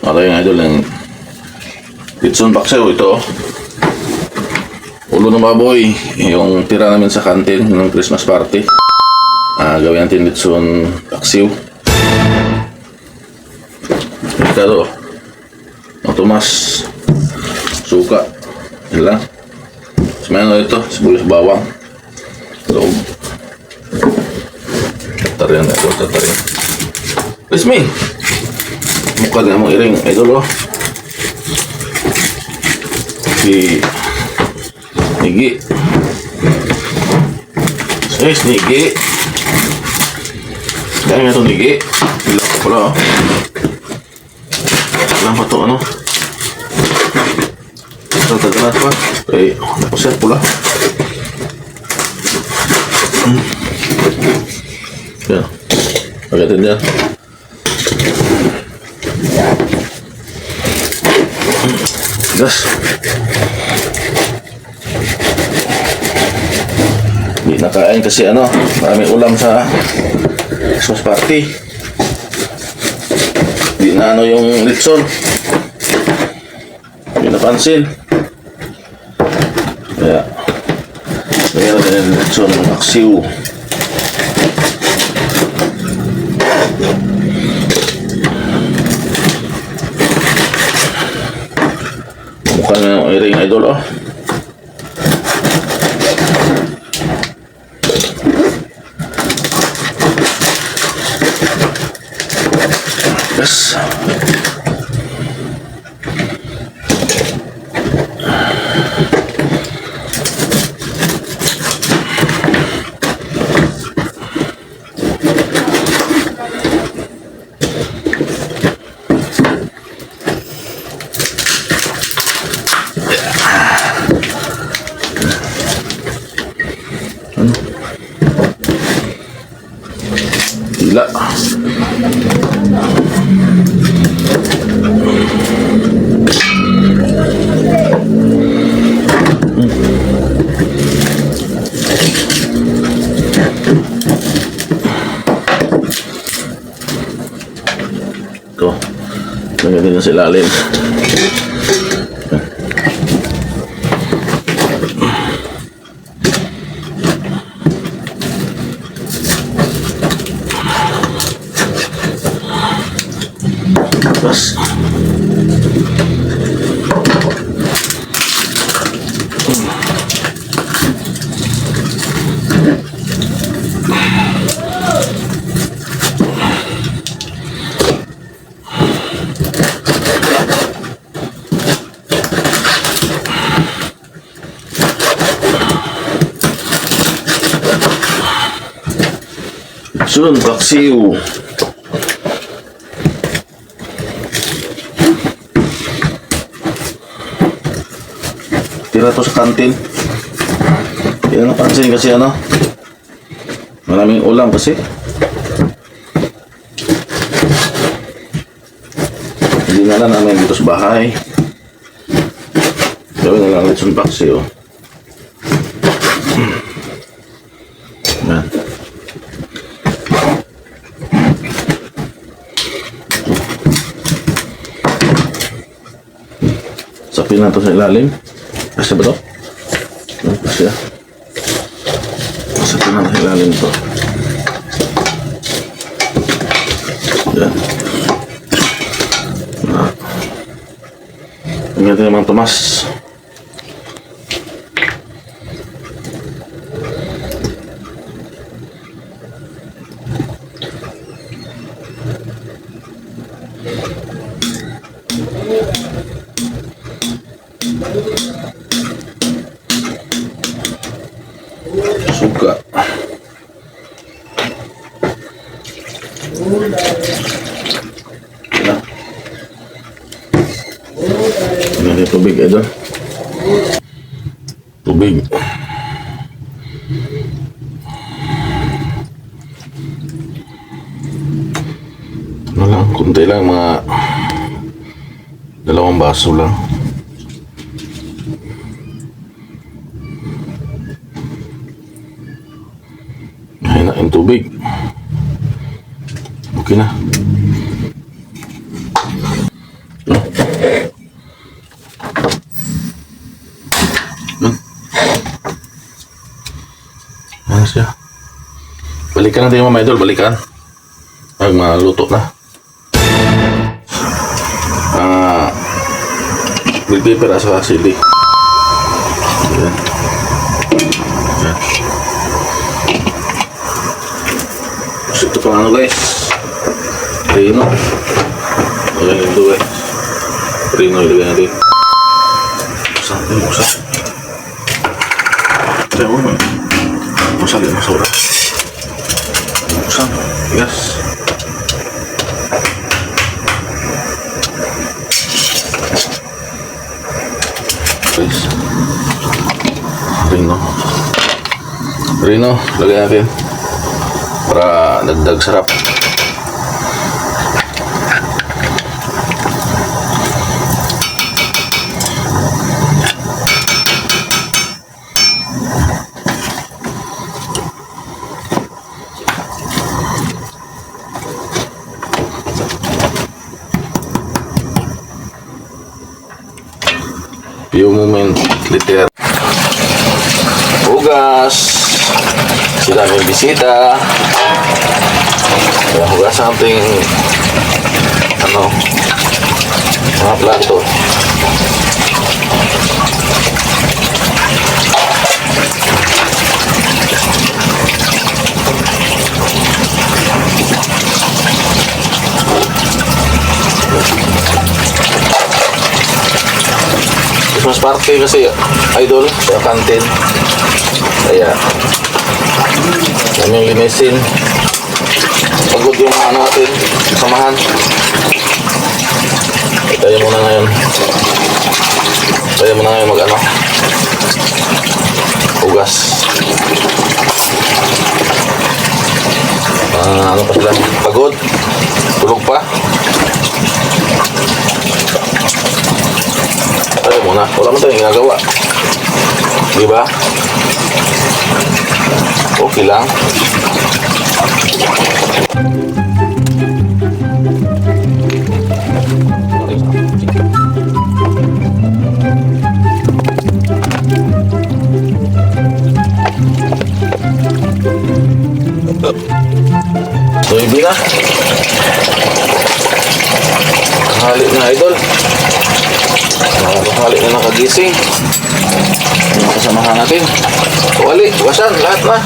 Ito yung idol ng Kitson Paksiw. Ito ulo ng baboy, yung tira namin sa kantin ng Christmas party. Gawin natin Kitson Paksiw. Ito ang tumas, suka, yun lang. Samayan ito, sibuyas bawang, loob. Tarihan ito, tarihan. Please me. Mukha na mong iring, idol. Si Nigi. Yes, Nigi. Kaya nga ito Nigi. Ilang ko pala. Ilang pa ito, ano? Tatagalan pa. Okay, napusin pula. Yan. Pagkatin dyan. Gas. Hindi nakain kasi ano, maraming ulam sa Christmas party. Hindi na ano yung litson. Hindi napansin. Kaya mayroon na yung litson ng Paksiw. Mukhang yung iring idol, oh. Yes. Gila. Ito. Lagyan din sa ilalim. Tapos Kitson Paksiw. Tira to sa kantin. Hindi na napansin kasi ano, maraming ulam kasi. Hindi na lang namin dito sa bahay. Gawin na lang Kitson Paksiw. Yan. Sapin na to sa ilalim. Kasi ba ito? Kasi sapin na sa ilalim ito. Yan. Ang ganda naman tumas. Suka. Ini tubig ito. Tubig. Wala, kunti lang, mga 2 baso lang. Ayun na yung tubig. Okay na. ka lang din mga idol, balikan. Pag maluto na. Bill paper sa sili. Ayan. Ayan. So, ito pang ano guys. Rino. Ayan ito guys. Rino ilagay natin. Buksan natin, buksan. Ayan mo. Buksan din, masura. Buksan. Yes. Guys. Rino, lagay natin para dagdag sarap. Few moment later. Hugas. Sila may bisita. Kaya hugas ang ating mga plato. Christmas party kasi idol sa kantin. Kaya kami linisin. Pagod yung natin, samahan. Tayo muna ngayon. Hugas. Ano pa sila? Pagod? Tulog pa? Tayo muna. Wala mo tayong ginagawa. Diba? Okay lang. So, ibig na. Hali na idol. Hali na nakagising. Yung kasamahan natin. Wali, wasan, lahat na.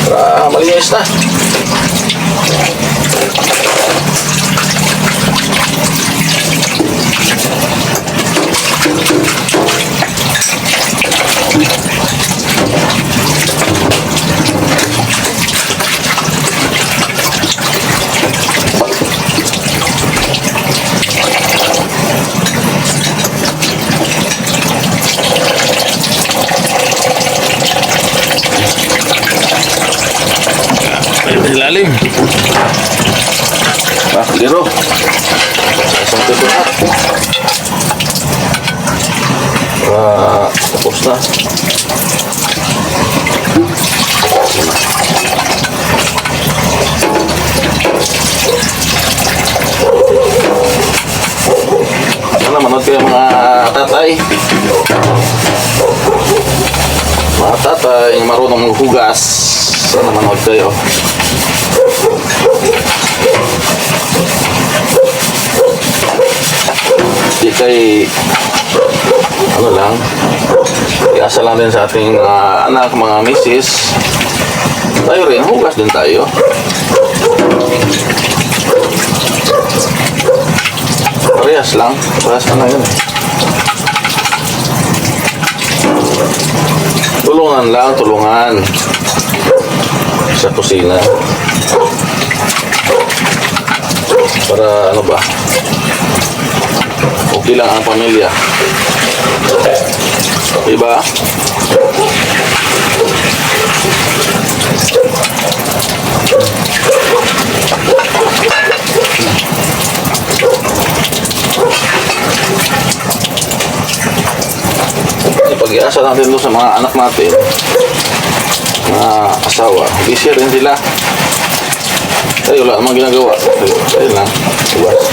Para malinis na. Lalim. Liro. Isang tutulat. Tapos na. Sana manood kayo mga tatay. Mga tatay yung marunong maghugas. Sana manood kayo. Di kay iasa lang din sa ating anak, mga misis. Tayo rin, hugas din tayo. Parehas lang. Parehas ka na yun. Tulungan lang, tulungan. Sa kusina. Para ano ba? Okay lang ang pamilya. Diba? Pag-iasa natin doon sa mga anak natin, mga asawa, busy rin sila. Ay, wala namang ginagawa. Ayun lang. Iwas.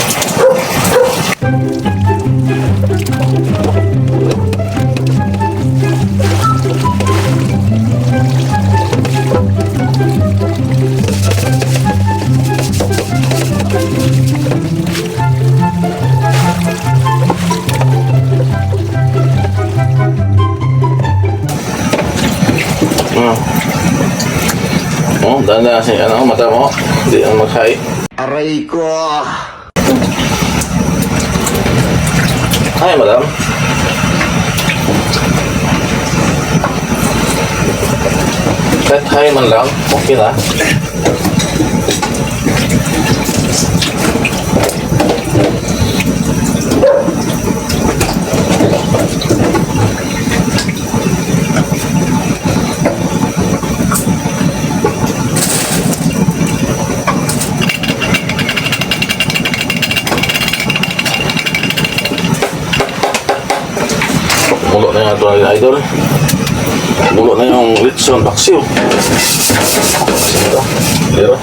kasi ano, mata mo. Hindi ang mag-hi. Aray ko! Hi, madam. Kahit hi man lang, okay na. Mulo na yung ato na idol. Mulo na yung Litson Paksiw. Ito. Pero.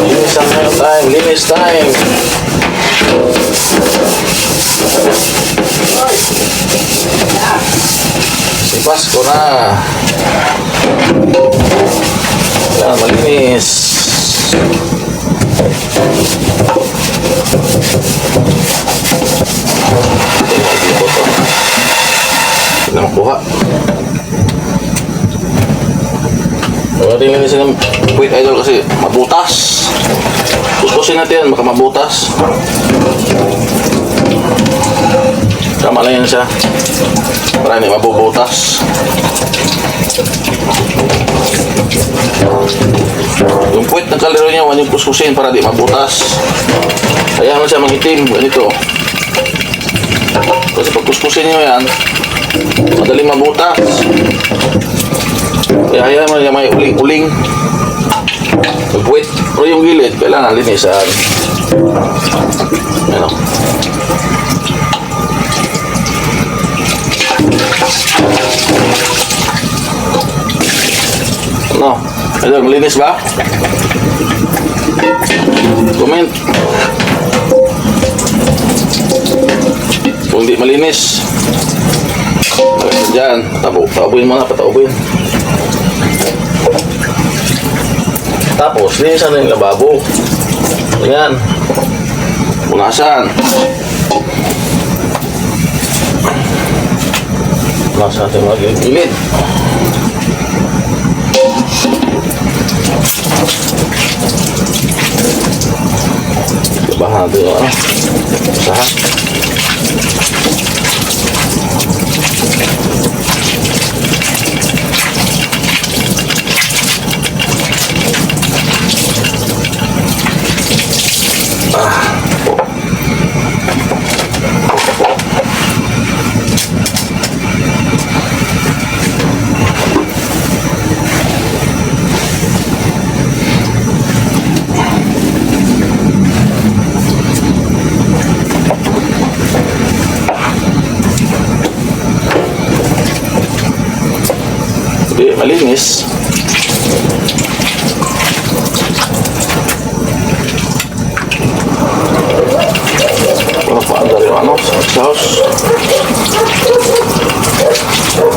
Linis ang ngayon time. Linis time. Si Pasko na. Yan, malinis. Hindi na makuha. Tingnan siya ng wait idol kasi mabutas. Kuskusin natin yan, baka mabutas. Tama lang yan siya. Para hindi mabubutas. Yung puwit ng kalero niya, huwag yung kuskusin para di mabutas. Kaya mo siya mangitim, ganito. Kasi pag kuskusin nyo yan, madaling mabutas. Kaya hayaan mo niya may uling-uling. Yung puwit, pero yung gilid, kailangan linisan. Ano? Ano? Idol, malinis ba? Comment. Kung di malinis, dyan, tabuin mo na, pataubuin. Tapos, linisan na yung lababo. Ayan. Punasan. Punasan natin mga gilid. Bahan natin yung ano. Usaha. Malinis. Ano pa ang yung ano? Sauce.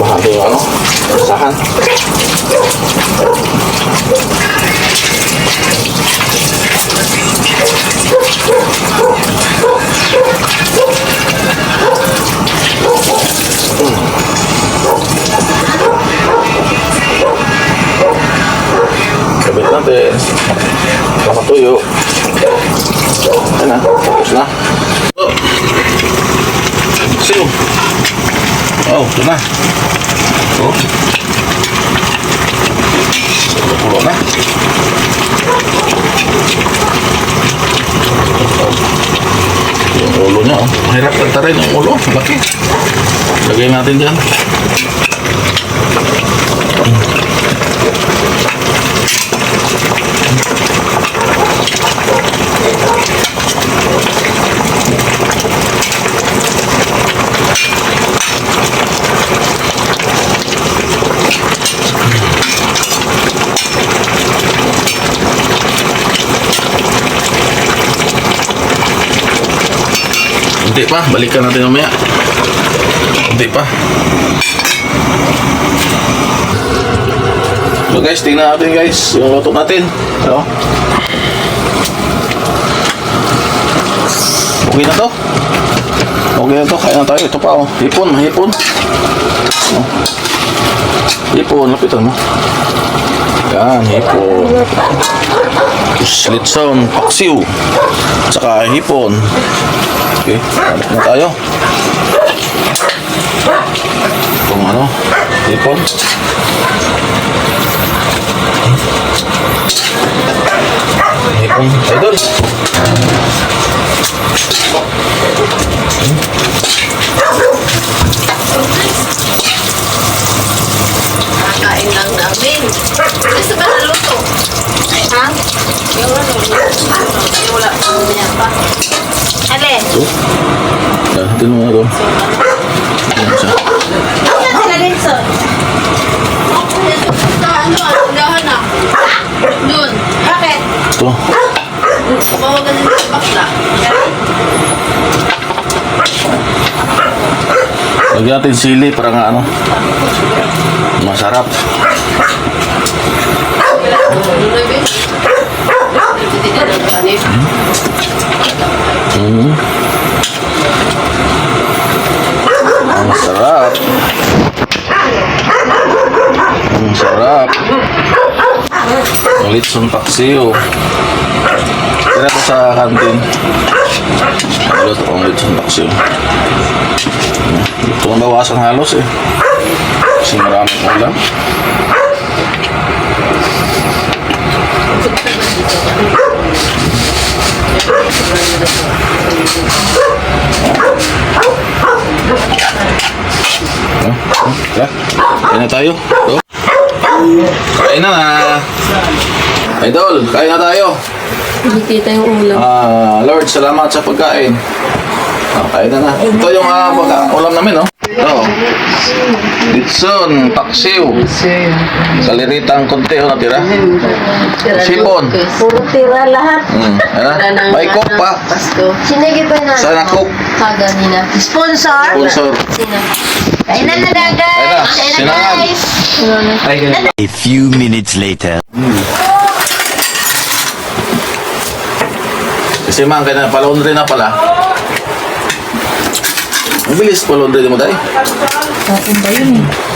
Bahagi yung ano? Sahan. Kabit natin. Matuyo. Ayan na. Tapos na. Oh. Siyo. Oh, ito na. Oh. Pulo na. Yung ulo niya, oh. Mahirap kantarin yung ulo. Laki. Lagay natin dyan. Hindi pa, balikan natin mamaya. Hindi pa. So guys, tingnan natin guys yung luto natin. Ano? Okay na to. Okay na to, kaya na tayo. Ito pa oh. Hipon, hipon. Oh. Hipon, lapitan mo. Yan, hipon. Litson, paksiw. Saka hipon. Okay, balik na tayo. Itong ano, hipon. Hipon, idol. Kakain lang namin. Gusto ba naluto? Ha? Yung ano? Yung wala pa niya pa. Ale? Yan, ito mo nga doon. Yan siya. Ano sila din, sir? Sa ano? Tindahan na. Doon. Bakit? Ito. Kapawagan din sa bakla. Lagyan natin sili para nga ano. Masarap. Ang sarap. Ang sarap. Ang litson paksiw. Tira ko sa kantin. Naluto ko ang litson paksiw. Ito ang bawasan halos eh. Kasi maraming ulam. Kain na tayo. Ito. Kain na na. Idol, kain na tayo. Hindi kita yung ulam. Lord, salamat sa pagkain. Kain na na. Ito yung ulam namin, no? Ito. Litson, paksiw. Kaliritang konti, natira. Sipon. Puro tira lahat. May cook pa. Sinigi pa na. Sana cook. Kaganina. Sponsor? Sponsor. Sino? Kainan na na guys. Kainan na. Kainan na guys. A few minutes later. Kasi man, kaya pa-laundry na pala. Ang bilis pa-laundry mo, Day.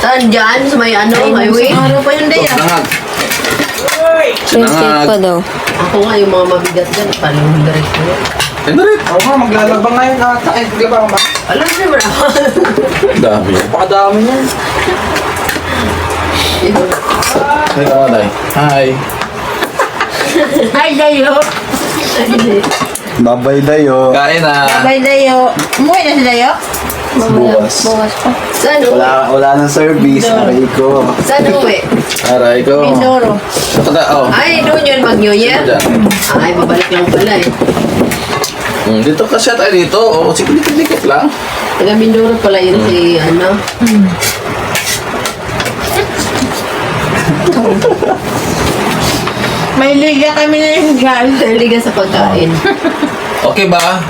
Saan dyan? Sa may ano? Highway? Ano pa yun, Day? Sinangag. Sinangag. daw. Ako nga yung mga mabigat dyan. Paano yung direct ko yun? Henrik. Oo nga, maglalabang ngayon ata. Eh, di ba ba? Alam mo naman ako. Dami. Pakadami niyan. Hi, ka Day. Hi. Hi, Dayo. Babay dayo. Kain na. Hi, Dayo. Umuwi na si Dayo? Bukas. Bukas pa. Saan uwi? Wala nang service. Aray ko. Saan uwi? Aray ko. Mindoro. Ay, doon yun mag-New Year? Ay, babalik lang pala eh. Dito kasi tayo dito. O, sige, dikit-dikit lang. Taga Mindoro pala yun si ano. May liga kami na yung gal. Liga sa pagkain. Okay ba?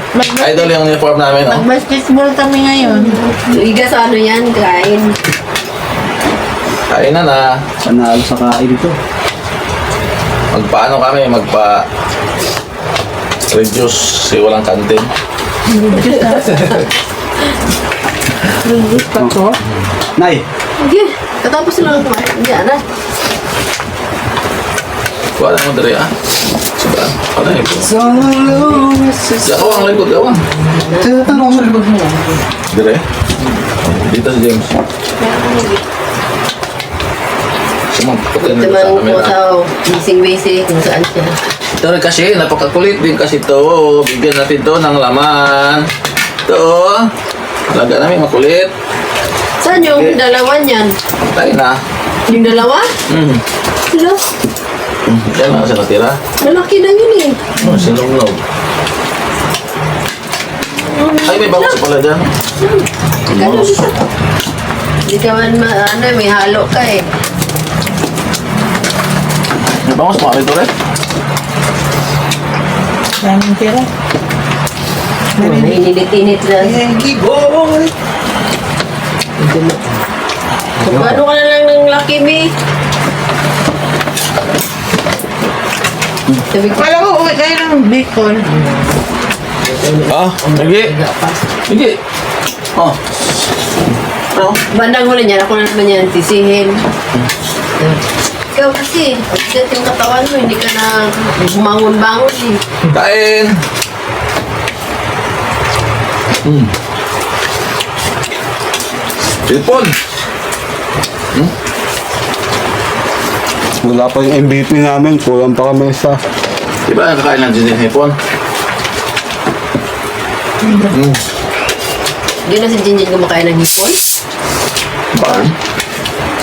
Idol yung uniform namin, no? Mag-basketball kami ngayon. Liga sa ano yan, kain. Kain na na. Panalo sa kain to. Magpaano kami? Reduce si walang kantin. Lingis pa ko. Nay, Sige, katapos lang kumain. Hindi, ano? Wala mo dali, ah. Sige, wala yun. Ako ang likod, ako. tinatanong sa likod mo. Dire. Dito si James. Sumang, pagkain na sa Tamang po camera. sa busy kung saan siya. Ito rin kasi, napakakulit din kasi ito. Bigyan natin to ng laman. Ito. Alaga namin makulit. Saan yung dalawa niyan? Tayo na. Yung dalawa? Hello? Yan lang siya natira. Malaki na yun eh. Sinulog. Ay, may bangos pala dyan. Ganun isa. Hindi ka man ano, may halo ka eh. May bangos pa rito rin. Daming tira. Naninit-init na. Yankee boy! Ano ka na lang ng Lucky Me? Sabi ko, Kala ko uwi kayo ng Bicol. Ah, sige. Sige. Oh. Ano? Bandang huli niya, ako na naman yan tisihin. Ikaw kasi, pagkat yung katawan mo, hindi ka na bumangon-bangon eh. Kain. Cellphone. Wala pa yung MVP namin, kulang pa kami sa... Di ba nakakain ng cellphone? Hindi na si Jinjin kumakain ng hipon. Baan?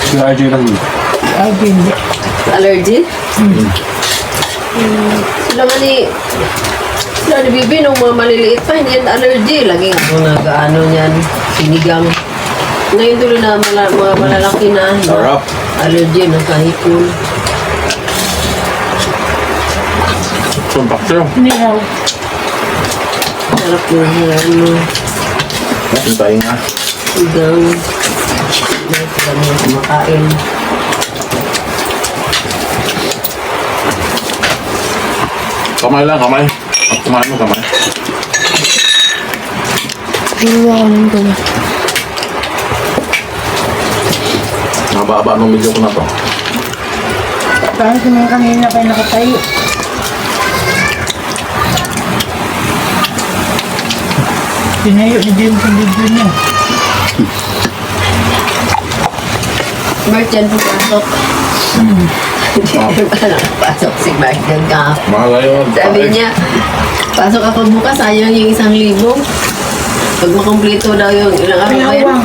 Si RJ lang. Ay, hindi. Allergy? Sila nga sila ni Bibi nung mga maliliit pa, hindi yan allergy. Laging ako nag-ano niyan, sinigang. Ngayon tuloy na mga malalaki na. Sarap. Allergy ng kahipon. Sumpak siya. Nilaw. Sarap yung ano, Hintayin nga. sigang. May sila mga kumakain. Kamay lang, kamay. At kumain mo, kamay. Haba-haba nung video ko na to. Parang si mga kanina kayo nakatayo. Pinayo ni Jim sa video niya. Mark dyan pumasok. Hindi pa nakapasok si Mark ng kap. Mahal yun. Sabi niya, pasok ako bukas, sayang yung 1,000. Pag makumpleto daw yung ilang araw ba yan, Pinawang.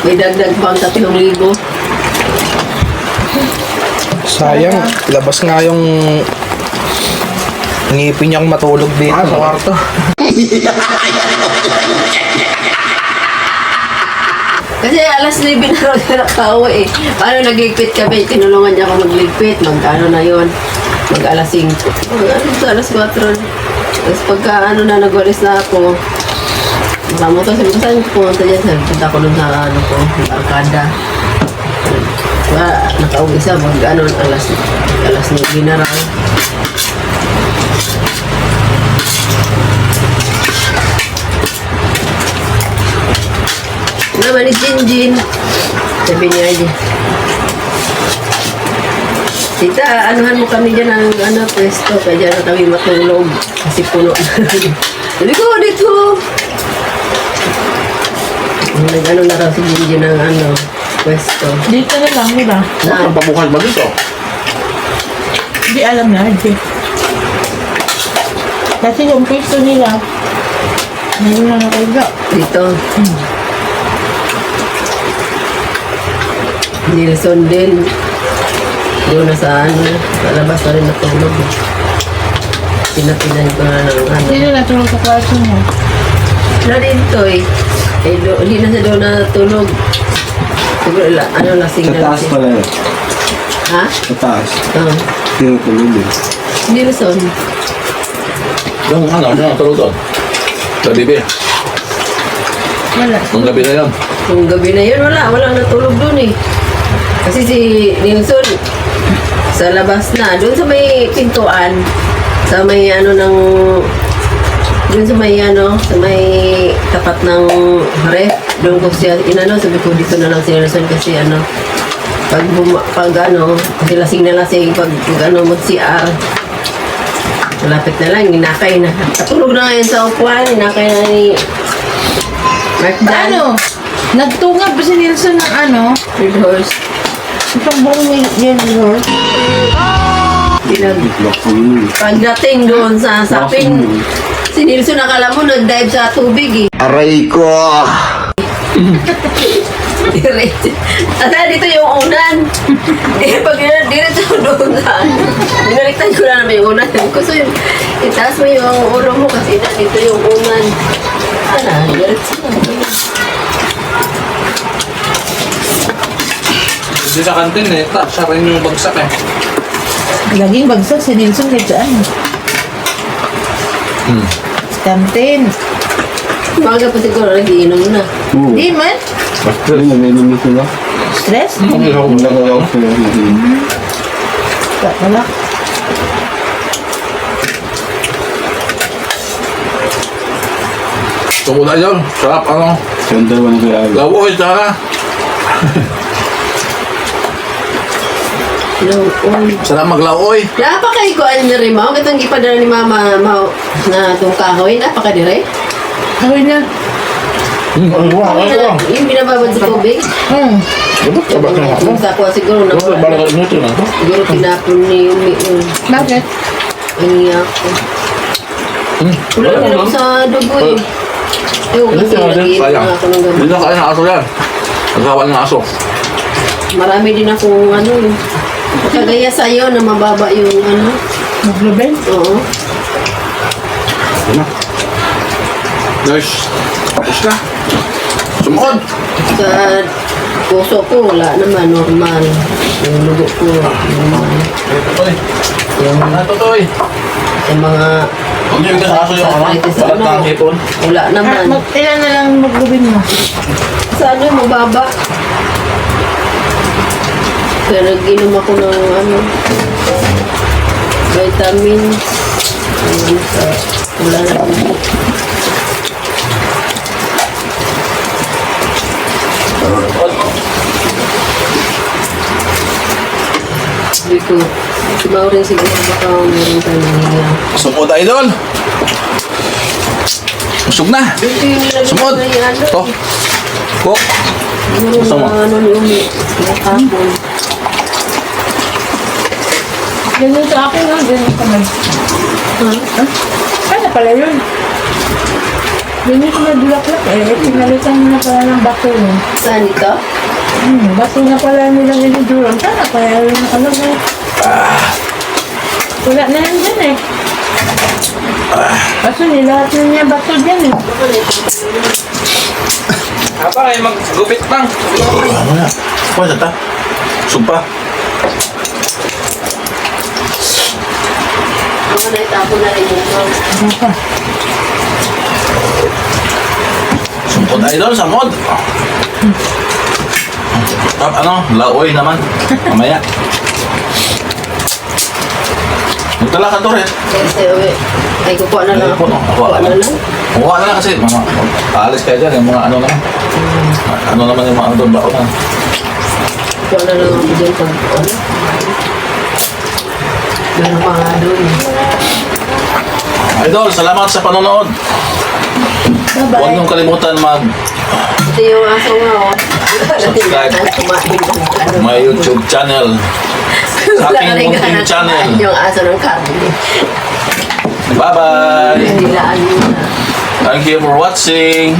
may dagdag pang 3,000. Sayang, labas nga yung ngipin niyang matulog dito sa kwarto. Kasi alas 9 na raw na nakauwi eh. Paano nagligpit kami? Tinulungan niya ako magligpit. Magkano na yon? Mag alas 5. Ano sa alas 4? Tapos pagka ano na nagwalis na ako, makamo to. Sabi ko, saan ko pumunta dyan? Sabi, punta ko dun sa ano ko, yung arkada. Nakauwi siya. Mag ano, alas 9 na raw. Naman ni Jinjin. Sabi niya aja. Tita, anuhan mo kami dyan ng ano, pwesto. Kaya dyan na kami matulog. Kasi puno na. Sabi ko, dito. Nag-ano na raw si Jinjin ng ano, pwesto. Dito na lang, di ba? Na, Ang pabukas ba dito? Hindi alam na, RJ. Kasi yung pwesto nila, ngayon na nakaiga. dito. Nilson din. Doon na sa ano, sa labas na rin natulog. Pinapinahin ko na ng ano. Sino natulog sa kwarto niya? Na dito eh. Hindi na siya doon natulog. Siguro, ano, lasing Sa na taas lasing. pala eh. Ha? Sa taas. Oo. Tinutulog eh. Nilson. Yung ano, yung tulog doon. Sa bibi. Wala. Nung gabi na yun. Kung gabi na yun, walang natulog doon eh. Kasi si Nilson, sa labas na, doon sa may pintuan, sa may ano ng, doon sa may ano, sa may tapat ng ref, doon ko siya inano, sabi ko dito na lang si Nilson kasi ano, pag ano, kasi lasing na lasing, pag ano, mag-CR, malapit na lang, ninakay na. Katulog na ngayon sa upuan, ninakay na ni Mark Dan. Ano? Nagtungab ba si Nilson ng ano? Red horse. Itong buong yun, Lord. Pagdating doon sa sapin, si Nilson nakala mo nag-dive sa tubig eh. Aray ko! Diretso. At dito yung unan. Eh, pag diretso doon sa binaliktad ko na naman yung unan. Gusto yung itaas mo yung ulo mo kasi dito yung unan. Diretso na. Hindi sa kantin eh, siya rin yung bagsak eh. Laging bagsak si Nilson kahit saan. Kantin. Umaga pa siguro nagiinom na. Oo. Di man. Ay, nag-inom na sila. Stress? Ang nagawa ko sila. Wala. Sumula yun. Sarap, ano? Yung dalawa na kaya. Lawoy, tsaka. Lawoy. Sarap maglawoy. Napakay ko ano rin mo. Katong gipadala ni mama mo na itong kahoy. Napakadire. Gawin na. Yung binababad sa tubig. Dapat kabak na ako. Yung sako siguro na Dapat balik nito na ako. siguro tinapon ni Umi yun. Bakit? Ang iya ko. Wala din ako sa dugo eh. Ewan kasi lagi Sayang. na ako ng Hindi ganun. na kaya ng aso yan. Nagkawan ng aso. Marami din akong ano eh. Kagaya sa'yo na mababa yung ano. Maglubin? Oo. Guys, tapos na. Sumukod. Sa puso ko wala naman normal. Yung lugo ko normal. Totoy. Ano totoy? Yung mga Hindi yung aso yung ano. Balat ng hipon. wala naman. Ilan na lang maglubin mo? Sa ano, mababa. Kaya nag-inom ako ng ano, vitamin. Ano sa wala na ako. Sabi ko, si Maureen siguro baka meron tayo nangyayang. Sumukod, idol. Busog na. Dito yung nilagay Sumukod. na yung ano. To. Cook. Siguro Gusto mo? na ano ni Umi. Nakapon. Ganyan sa akin lang, ganyan kamay. Ha? Kaya pala yun. Ganyan ko nadulaklak eh. Pinalitan mo na pala ng baso yun. Saan ito? Baso na pala nilang iniduran. Sana kaya yun ano na. Wala na yan dyan eh. Baso nilahat na niya baso dyan eh. Apa kayo maggupit lang? Ano na? Kuha ta. Sumpa. Mga naitapon na rin yung mga. Sumukod, idol. Sumukod. Ano? Laoy naman. Mamaya. Magdala ka to rin. Kasi uwi. Ay, kukuha na lang ako. Kukuha na lang. Kuha na lang kasi aalis kayo dyan. Yung mga ano naman. Ano naman yung mga doon ba ako na. Kukuha na lang ako dyan pag ano. Meron pa nga doon. Idol, salamat sa panonood. Huwag Bye-bye. niyong kalimutan Ito yung aso nga oh. Subscribe. Kumain. my YouTube channel. Sa Wala aking ka rin munting ganang channel. kumain yung aso ng karne. Bye-bye. Nilaan mo na. Thank you for watching.